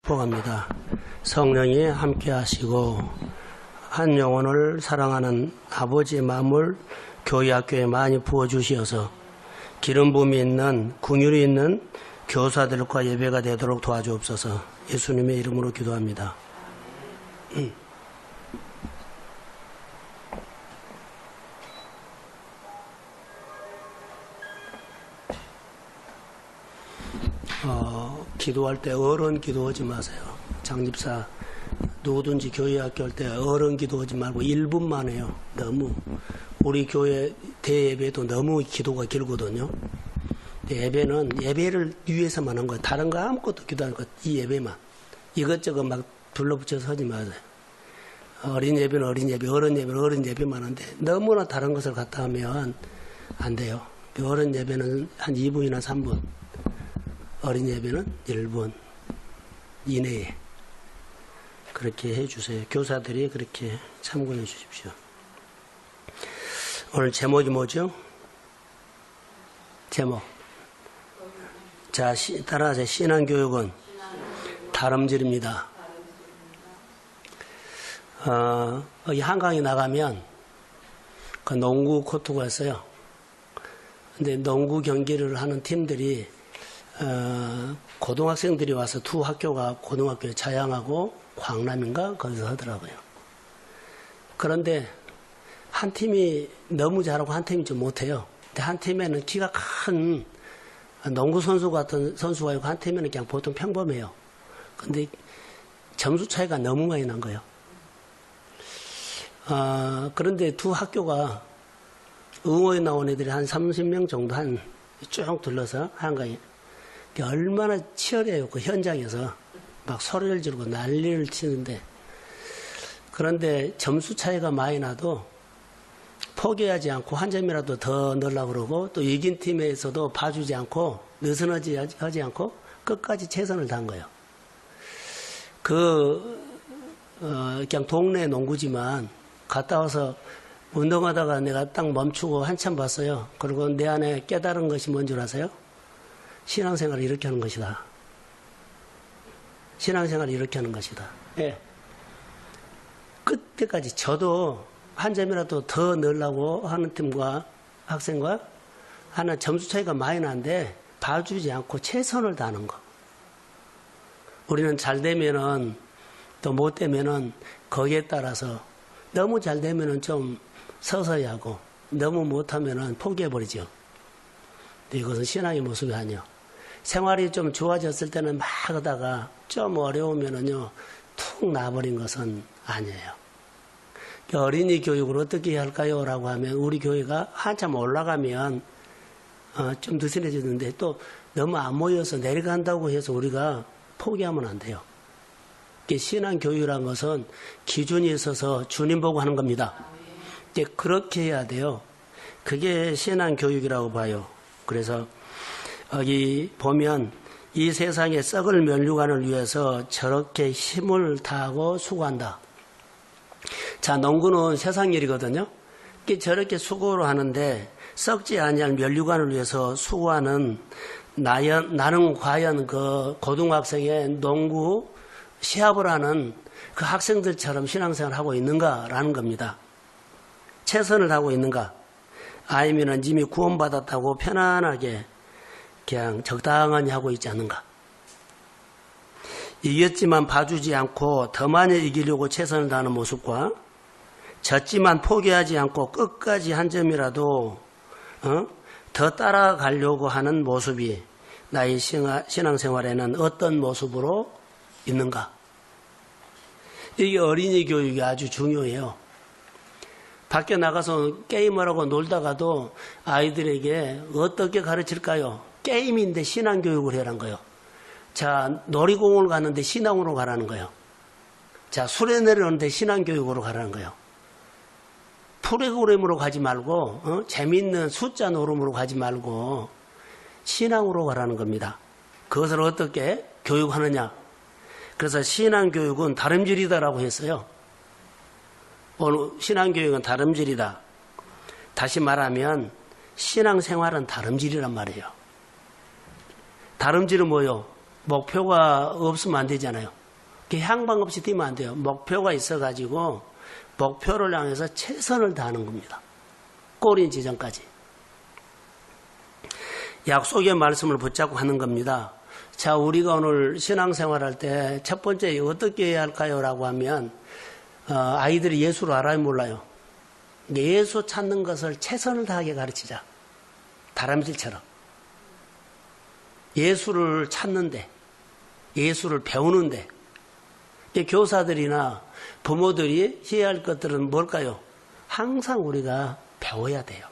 축복합니다. 성령이 함께 하시고 한 영혼을 사랑하는 아버지의 마음을 교회 학교에 많이 부어주시어서 기름 부음이 있는 긍휼이 있는 교사들과 예배가 되도록 도와주옵소서. 예수님의 이름으로 기도합니다. 기도할 때 어른 기도하지 마세요. 장집사 누구든지 교회 학교 할 때 어른 기도하지 말고 1분만 해요. 너무 우리 교회 대예배도 너무 기도가 길거든요. 예배는 예배를 위해서만 한 거예요. 다른 거 아무것도 기도하는 거, 이 예배만 이것저것 막 둘러붙여서 하지 마세요. 어린 예배는 어린 예배, 어른 예배는 어른 예배만 하는데 너무나 다른 것을 갖다 하면 안 돼요. 어른 예배는 한 2분이나 3분, 어린 예배는 1분 이내에 그렇게 해주세요. 교사들이 그렇게 참고해 주십시오. 오늘 제목이 뭐죠? 제목. 자, 따라하세요. 신앙교육은 다름질입니다. 여기 한강에 나가면 그 농구 코트가 있어요. 근데 농구 경기를 하는 팀들이 고등학생들이 와서 두 학교가 고등학교에 자양하고 광남인가 거기서 하더라고요. 그런데 한 팀이 너무 잘하고 한 팀이 좀 못해요. 근데 한 팀에는 키가 큰 농구 선수 같은 선수가 있고 한 팀에는 그냥 보통 평범해요. 근데 점수 차이가 너무 많이 난 거예요. 그런데 두 학교가 응원에 나온 애들이 한 30명 정도 한 쭉 둘러서 한강에 얼마나 치열해요. 그 현장에서 막 소리를 지르고 난리를 치는데, 그런데 점수 차이가 많이 나도 포기하지 않고 한 점이라도 더 넣으려고 그러고, 또 이긴 팀에서도 봐주지 않고 느슨하지 하지 않고 끝까지 최선을 다한 거예요. 그냥 동네 농구지만 갔다 와서 운동하다가 내가 딱 멈추고 한참 봤어요. 그리고 내 안에 깨달은 것이 뭔 줄 아세요? 신앙생활을 이렇게 하는 것이다. 신앙생활을 이렇게 하는 것이다. 예. 끝때까지 저도 한 점이라도 더 넣으려고 하는 팀과 학생과 하나 점수 차이가 많이 나는데 봐주지 않고 최선을 다하는 거. 우리는 잘 되면은 또 못 되면은 거기에 따라서 너무 잘 되면은 좀 서서히 하고 너무 못하면은 포기해버리죠. 근데 이것은 신앙의 모습이 아니요. 생활이 좀 좋아졌을 때는 막 하다가 좀 어려우면은요, 툭 나버린 것은 아니에요. 어린이 교육을 어떻게 해야 할까요? 라고 하면 우리 교회가 한참 올라가면 좀 느슨해지는데 또 너무 안 모여서 내려간다고 해서 우리가 포기하면 안 돼요. 신앙 교육이라는 것은 기준이 있어서 주님 보고 하는 겁니다. 그렇게 해야 돼요. 그게 신앙 교육이라고 봐요. 그래서 여기 보면 이 세상의 썩을 면류관을 위해서 저렇게 힘을 다하고 수고한다. 자, 농구는 세상 일이거든요. 저렇게 수고를 하는데 썩지 아니할 면류관을 위해서 수고하는 나는 과연 그 고등학생의 농구 시합을 하는 그 학생들처럼 신앙생활을 하고 있는가라는 겁니다. 최선을 다하고 있는가? 아니면 이미 구원받았다고 편안하게 그냥 적당히 하고 있지 않는가? 이겼지만 봐주지 않고 더 많이 이기려고 최선을 다하는 모습과 졌지만 포기하지 않고 끝까지 한 점이라도 더 따라가려고 하는 모습이 나의 신앙생활에는 어떤 모습으로 있는가? 이게 어린이 교육이 아주 중요해요. 밖에 나가서 게임을 하고 놀다가도 아이들에게 어떻게 가르칠까요? 게임인데 신앙교육을 해라는 거예요. 자, 놀이공원을 갔는데 신앙으로 가라는 거예요. 자, 수레 내려오는데 신앙교육으로 가라는 거예요. 프로그램으로 가지 말고 재미있는 숫자 노름으로 가지 말고 신앙으로 가라는 겁니다. 그것을 어떻게 교육하느냐? 그래서 신앙교육은 다름질이다라고 했어요. 오늘 신앙교육은 다름질이다. 다시 말하면 신앙생활은 다름질이란 말이에요. 다름질은 뭐요? 목표가 없으면 안 되잖아요. 향방 없이 뛰면 안 돼요. 목표가 있어가지고 목표를 향해서 최선을 다하는 겁니다. 골인 지점까지. 약속의 말씀을 붙잡고 하는 겁니다. 자, 우리가 오늘 신앙생활할 때 첫 번째 어떻게 해야 할까요? 라고 하면 아이들이 예수를 알아요? 몰라요? 예수 찾는 것을 최선을 다하게 가르치자. 다람쥐처럼. 예수를 찾는데, 예수를 배우는데, 교사들이나 부모들이 해야 할 것들은 뭘까요? 항상 우리가 배워야 돼요.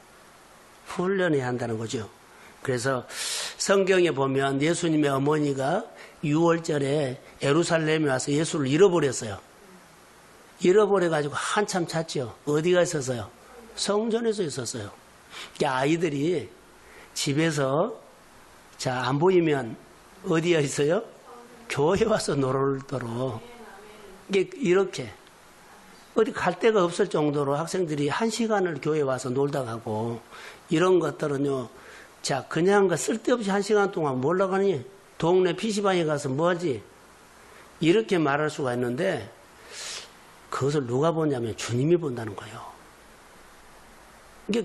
훈련해야 한다는 거죠. 그래서 성경에 보면 예수님의 어머니가 6월절에 예루살렘에 와서 예수를 잃어버렸어요. 잃어버려가지고 한참 찾죠. 어디가 있었어요? 성전에서 있었어요. 아이들이 집에서 안 보이면 어디에 있어요? 교회 와서 놀도록. 이렇게 어디 갈 데가 없을 정도로 학생들이 1시간을 교회에 와서 놀다 가고, 이런 것들은요, 그냥 쓸데없이 1시간 동안 몰라 가니? 동네 PC방에 가서 뭐하지? 이렇게 말할 수가 있는데, 그것을 누가 보냐면 주님이 본다는 거예요.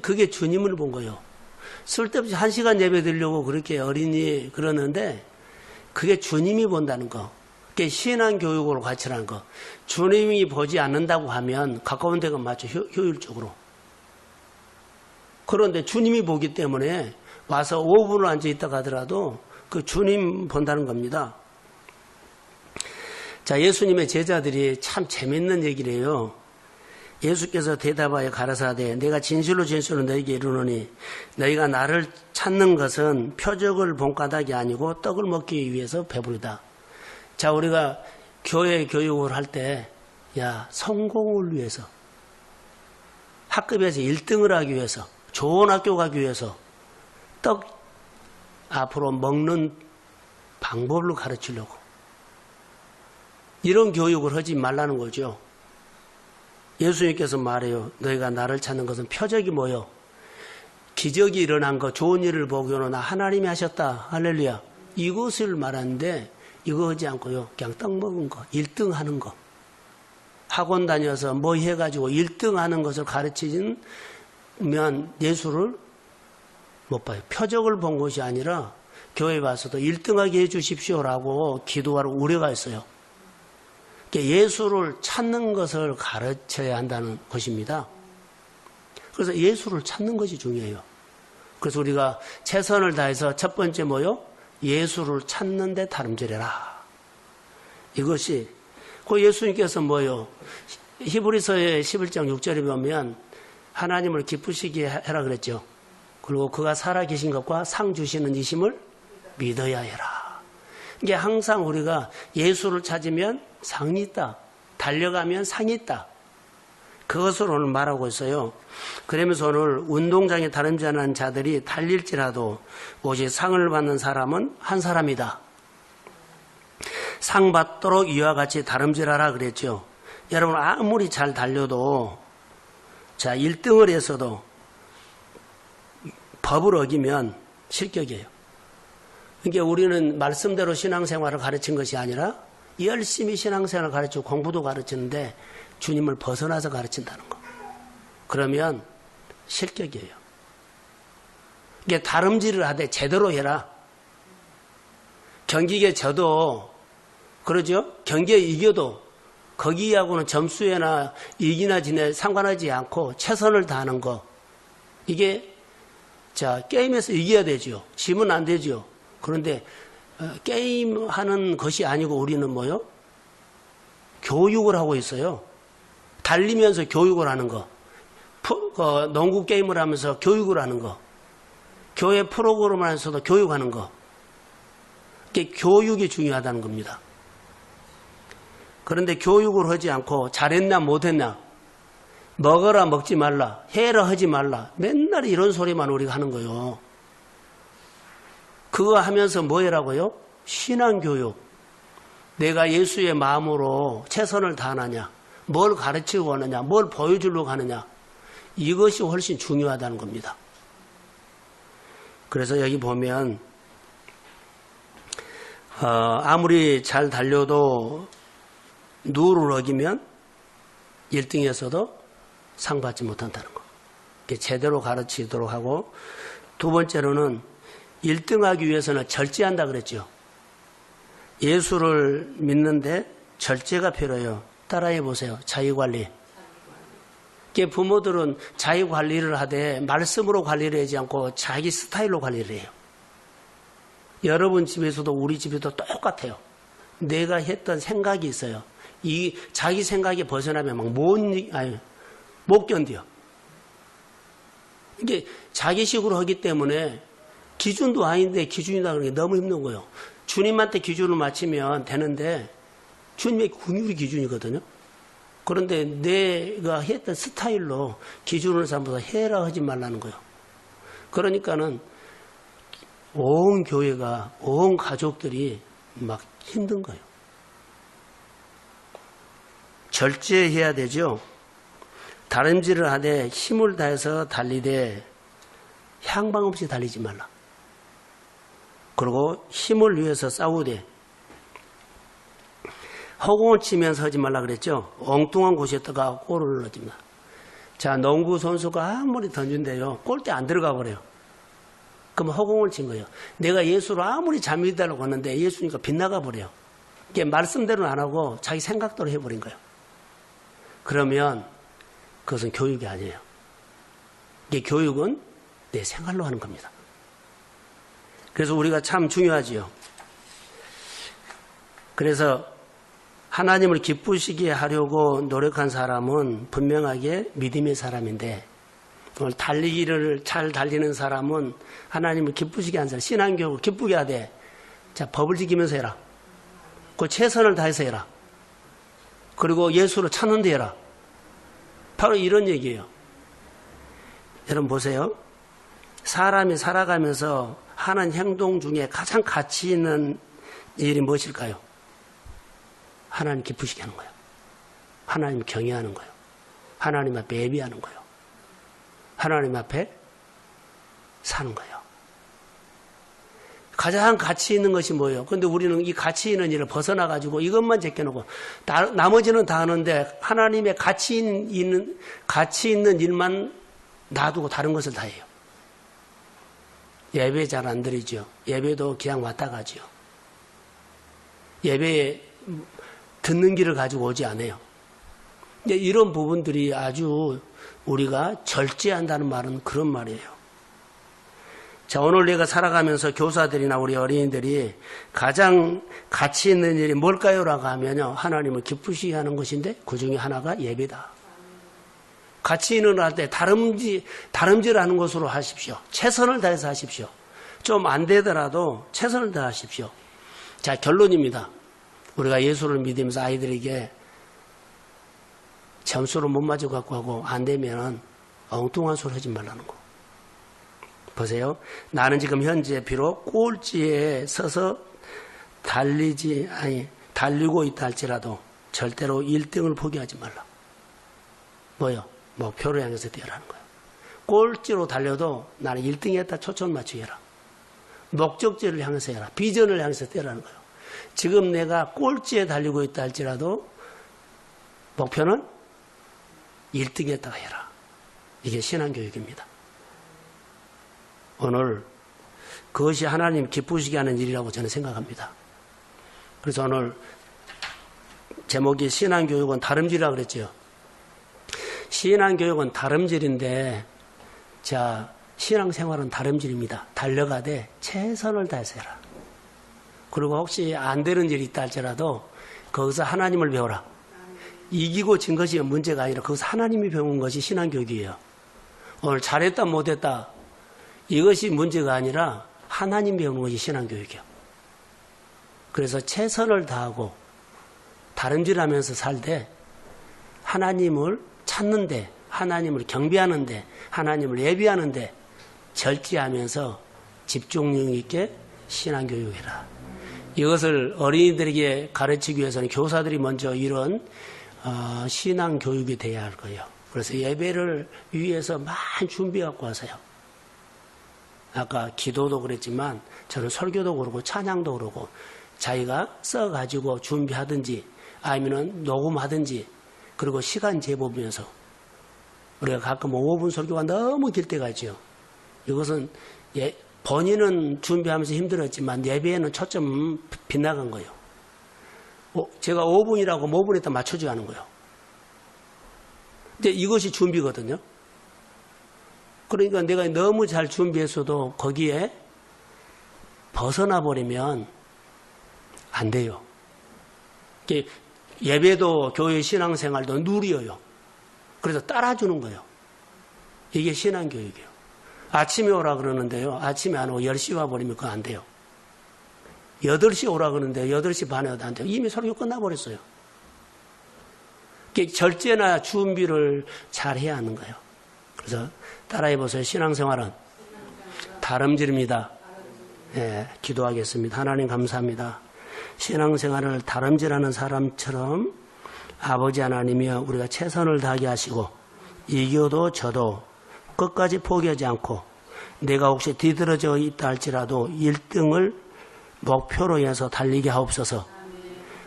그게 주님을 본 거예요. 쓸데없이 1시간 예배 드리려고 그렇게 어린이 그러는데, 그게 주님이 본다는 거. 그게 신앙교육으로 가르치라는 거. 주님이 보지 않는다고 하면 가까운 데가 맞죠. 효율적으로. 그런데 주님이 보기 때문에 와서 5분을 앉아있다가 하더라도 그 주님 본다는 겁니다. 자, 예수님의 제자들이 참 재밌는 얘기를 해요. 예수께서 대답하여 가라사대 내가 진실로 진실로 너희에게 이르노니 너희가 나를 찾는 것은 표적을 본 까닭이 아니고 떡을 먹기 위해서 배부르다. 자, 우리가 교회 교육을 할 때 성공을 위해서, 학급에서 1등을 하기 위해서, 좋은 학교 가기 위해서 떡 앞으로 먹는 방법을 가르치려고 이런 교육을 하지 말라는 거죠. 예수님께서 말해요. 너희가 나를 찾는 것은 표적이 뭐요? 기적이 일어난 거, 좋은 일을 보고는 하나님이 하셨다. 할렐루야. 이것을 말하는데 이거 하지 않고요. 그냥 떡 먹은 거, 1등 하는 거. 학원 다녀서 뭐 해가지고 1등 하는 것을 가르치면 예수를 못 봐요. 표적을 본 것이 아니라 교회 와서도 1등하게 해주십시오라고 기도하러 우려가 있어요. 예수를 찾는 것을 가르쳐야 한다는 것입니다. 그래서 예수를 찾는 것이 중요해요. 그래서 우리가 최선을 다해서 첫 번째 뭐요? 예수를 찾는 데 다름질해라. 이것이 그 예수님께서 뭐요? 히브리서의 11장 6절에 보면 하나님을 기쁘시게 해라 그랬죠. 그리고 그가 살아계신 것과 상 주시는 이심을 믿어야 해라. 이게 항상 우리가 예수를 찾으면 상이 있다. 달려가면 상이 있다. 그것을 오늘 말하고 있어요. 그러면서 오늘 운동장에 다름질하는 자들이 달릴지라도 오직 상을 받는 사람은 한 사람이다. 상 받도록 이와 같이 다름질하라 그랬죠. 여러분 아무리 잘 달려도 1등을 해서도 법을 어기면 실격이에요. 그러니까 우리는 말씀대로 신앙생활을 가르친 것이 아니라 열심히 신앙생활을 가르치고 공부도 가르치는데 주님을 벗어나서 가르친다는 거. 그러면 실격이에요. 이게 다름질을 하되 제대로 해라. 경기에 져도 그러죠? 경기에 이겨도 거기하고는 점수에나 이기나 지내 상관하지 않고 최선을 다하는 거. 이게 게임에서 이겨야 되죠. 지면 안 되죠. 그런데 게임하는 것이 아니고 우리는 뭐요? 교육을 하고 있어요. 달리면서 교육을 하는 거. 농구 게임을 하면서 교육을 하는 거. 교회 프로그램을 하면서도 교육하는 거. 이게 교육이 중요하다는 겁니다. 그런데 교육을 하지 않고 잘했나 못했나, 먹어라 먹지 말라, 해라 하지 말라, 맨날 이런 소리만 우리가 하는 거예요. 그거 하면서 뭐 해라고요? 신앙교육. 내가 예수의 마음으로 최선을 다하느냐, 뭘 가르치고 하느냐, 뭘 보여주려고 하느냐, 이것이 훨씬 중요하다는 겁니다. 그래서 여기 보면 아무리 잘 달려도 누를 어기면 1등에서도 상 받지 못한다는 거. 제대로 가르치도록 하고, 두 번째로는 1등하기 위해서는 절제한다 그랬죠. 예수를 믿는데 절제가 필요해요. 따라해 보세요. 자기관리. 부모들은 자기관리를 하되 말씀으로 관리를 하지 않고 자기 스타일로 관리를 해요. 여러분 집에서도 우리 집에도 똑같아요. 내가 했던 생각이 있어요. 이 자기 생각에 벗어나면 못 견뎌. 이게 자기식으로 하기 때문에 기준도 아닌데 기준이다 그러는 게 너무 힘든 거예요. 주님한테 기준을 맞추면 되는데 주님의 긍휼이 기준이거든요. 그런데 내가 했던 스타일로 기준을 삼아서 해라 하지 말라는 거예요. 그러니까는 온 교회가, 온 가족들이 막 힘든 거예요. 절제해야 되죠. 다름질을 하되 힘을 다해서 달리되 향방 없이 달리지 말라. 그리고 힘을 위해서 싸우되 허공을 치면서 하지 말라 그랬죠. 엉뚱한 곳에다가 골을 넣지 마. 자, 농구 선수가 아무리 던진대요. 골대 안 들어가 버려요. 그럼 허공을 친 거예요. 내가 예수를 아무리 잘 믿으려고 하는데 예수니까 빗나가 버려요. 이게 말씀대로는 안 하고 자기 생각대로 해버린 거예요. 그러면 그것은 교육이 아니에요. 이게 교육은 내 생활로 하는 겁니다. 그래서 우리가 참 중요하지요. 그래서 하나님을 기쁘시게 하려고 노력한 사람은 분명하게 믿음의 사람인데, 오늘 달리기를 잘 달리는 사람은 하나님을 기쁘시게 하는 사람, 신앙교육을 기쁘게 하되, 자, 법을 지키면서 해라. 그 최선을 다해서 해라. 그리고 예수를 찾는 데 해라. 바로 이런 얘기예요. 여러분 보세요. 사람이 살아가면서 하는 행동 중에 가장 가치 있는 일이 무엇일까요? 하나님 기쁘시게 하는 거예요. 하나님 경외하는 거예요. 하나님 앞에 예비하는 거예요. 하나님 앞에 사는 거예요. 가장 가치 있는 것이 뭐예요? 그런데 우리는 이 가치 있는 일을 벗어나가지고 이것만 제껴놓고 나머지는 다 하는데 하나님의 가치 있는 일만 놔두고 다른 것을 다 해요. 예배 잘 안 드리죠. 예배도 그냥 왔다 가죠. 예배에 듣는 길을 가지고 오지 않아요. 이런 부분들이 아주 우리가 절제한다는 말은 그런 말이에요. 자, 오늘 내가 살아가면서 교사들이나 우리 어린이들이 가장 가치 있는 일이 뭘까요? 라고 하면요. 하나님을 기쁘시게 하는 것인데 그 중에 하나가 예배다. 가치 있는 일 할 때 다름질하는 것으로 하십시오. 최선을 다해서 하십시오. 좀 안 되더라도 최선을 다하십시오. 자, 결론입니다. 우리가 예수를 믿으면서 아이들에게 점수를 못 맞아 갖고 하고 안 되면 엉뚱한 소리 하지 말라는 거. 보세요. 나는 지금 현재 비록 꼴찌에 서서 달리고 있다 할지라도 절대로 1등을 포기하지 말라. 뭐요? 목표를 향해서 뛰어라는 거예요. 꼴찌로 달려도 나는 1등 했다 초점 맞추게 해라. 목적지를 향해서 해라. 비전을 향해서 뛰어라는 거예요. 지금 내가 꼴찌에 달리고 있다 할지라도 목표는 1등 했다가 해라. 이게 신앙교육입니다. 오늘 그것이 하나님 기쁘시게 하는 일이라고 저는 생각합니다. 그래서 오늘 제목이 신앙교육은 다름질이라고 그랬죠. 신앙교육은 다름질인데, 자, 신앙생활은 다름질입니다. 달려가되 최선을 다해서 해라. 그리고 혹시 안 되는 일이 있다 할지라도 거기서 하나님을 배워라. 이기고 진 것이 문제가 아니라 거기서 하나님이 배운 것이 신앙교육이에요. 오늘 잘했다 못했다 이것이 문제가 아니라 하나님 배우는 것이 신앙교육이에요. 그래서 최선을 다하고 다름질하면서 살 때 하나님을 찾는데, 하나님을 경배하는데, 하나님을 예비하는데 절제하면서 집중력 있게 신앙교육해라. 이것을 어린이들에게 가르치기 위해서는 교사들이 먼저 이런 신앙교육이 돼야 할 거예요. 그래서 예배를 위해서 많이 준비해갖고 와서요. 아까 기도도 그랬지만 저는 설교도 그러고 찬양도 그러고 자기가 써가지고 준비하든지 아니면 녹음하든지 그리고 시간 재보면서 우리가 가끔 5분 설교가 너무 길 때가 있죠. 이것은 본인은 준비하면서 힘들었지만 예배에는 초점 빗나간 거예요. 제가 5분이라고 5분에다 맞춰지 않은 거예요. 근데 이것이 준비거든요. 그러니까 내가 너무 잘 준비했어도 거기에 벗어나 버리면 안 돼요. 예배도 교회 신앙생활도 누려요. 그래서 따라주는 거예요. 이게 신앙교육이에요. 아침에 오라 그러는데요. 아침에 안 오고 10시 와버리면 그거 안 돼요. 8시 오라 그러는데 8시 반에 와도 안 돼요. 이미 설교 끝나버렸어요. 절제나 준비를 잘 해야 하는 거예요. 그래서 따라해보세요. 신앙생활은 다름질입니다. 네, 기도하겠습니다. 하나님 감사합니다. 신앙생활을 다름질하는 사람처럼 아버지 하나님이여 우리가 최선을 다하게 하시고 이겨도 져도 끝까지 포기하지 않고 내가 혹시 뒤떨어져 있다 할지라도 1등을 목표로 해서 달리게 하옵소서.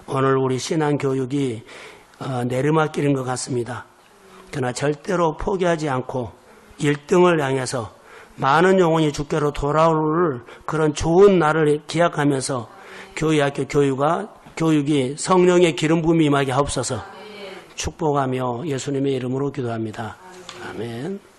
오늘 우리 신앙교육이 내리막길인 것 같습니다. 그러나 절대로 포기하지 않고 1등을 향해서 많은 영혼이 주께로 돌아올 그런 좋은 날을 기약하면서 교회학교 교육이 성령의 기름 부음이 임하게 하옵소서. 축복하며 예수님의 이름으로 기도합니다. 아멘.